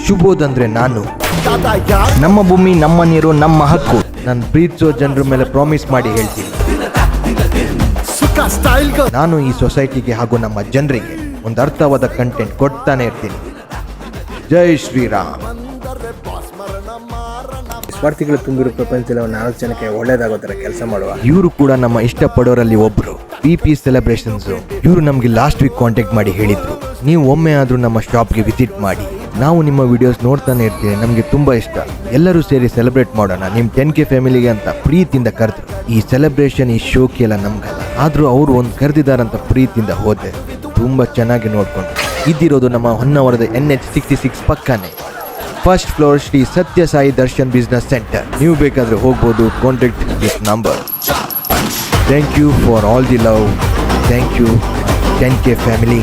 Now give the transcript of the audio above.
ಶುಭೋದ್ ಅಂದ್ರೆ ನಾನು. ನಮ್ಮ ಭೂಮಿ, ನಮ್ಮ ನೀರು, ನಮ್ಮ ಹಕ್ಕು. ನಾನು ಪ್ರೀತಿಸೋ ಜನರ ಮೇಲೆ ಪ್ರಾಮಿಸ್ ಮಾಡಿ ಹೇಳ್ತೀನಿ, ನಾನು ಈ ಸೊಸೈಟಿಗೆ ಹಾಗೂ ನಮ್ಮ ಜನರಿಗೆ ಒಂದು ಅರ್ಥವಾದ ಕಂಟೆಂಟ್ ಕೊಡ್ತಾನೆ ಇರ್ತೀನಿ. ಜೈ ಶ್ರೀರಾಮ್. ಸ್ವಾರ್ಥಿಗಳು ತುಂಬಿರೋ ಪ್ರಪಂಚದಲ್ಲಿ 4 ಜನಕ್ಕೆ ಒಳ್ಳೇದಾಗೋ ಥರ ಕೆಲಸ ಮಾಡುವ ಇವರು ಕೂಡ ನಮ್ಮ ಇಷ್ಟಪಡೋರಲ್ಲಿ ಒಬ್ರು. PP ಸೆಲೆಬ್ರೇಷನ್ಸ್ ಇವರು ನಮ್ಗೆ ಲಾಸ್ಟ್ ವೀಕ್ ಕಾಂಟ್ಯಾಕ್ಟ್ ಮಾಡಿ ಹೇಳಿದ್ರು, ನೀವು ಒಮ್ಮೆ ಆದ್ರೂ ನಮ್ಮ ಶಾಪ್ಗೆ ವಿಸಿಟ್ ಮಾಡಿ, ನಾವು ನಿಮ್ಮ ವಿಡಿಯೋಸ್ ನೋಡ್ತಾನೆ ಇರ್ತೀವಿ, ನಮ್ಗೆ ತುಂಬಾ ಇಷ್ಟ, ಎಲ್ಲರೂ ಸೇರಿ ಸೆಲೆಬ್ರೇಟ್ ಮಾಡೋಣ ನಿಮ್ 10K ಫ್ಯಾಮಿಲಿಗೆ ಅಂತ ಪ್ರೀತಿಯಿಂದ ಕರೆದ್ರು. ಈ ಸೆಲೆಬ್ರೇಷನ್, ಈ ಶೋಕಿ ಎಲ್ಲ ನಮ್ಗಲ್ಲ, ಆದ್ರೂ ಅವರು ಒಂದು ಕರೆದಿದ್ದಾರಂತ ಪ್ರೀತಿಯಿಂದ ಹೋದೆ. ತುಂಬಾ ಚೆನ್ನಾಗಿ ನೋಡ್ಕೊಂಡು. ಇದ್ದಿರೋದು ನಮ್ಮ ಹೊನ್ನಾವರದ NH66 ಪಕ್ಕನೆ, ಫಸ್ಟ್ ಫ್ಲೋರ್, ಶ್ರೀ ಸತ್ಯ ಸಾಯಿ ದರ್ಶನ್ ಬಿಸ್ನೆಸ್ ಸೆಂಟರ್. ನೀವು ಬೇಕಾದ್ರೆ ಹೋಗ್ಬೋದು. Contact this number. Thank you for all the love. Thank you 10K family.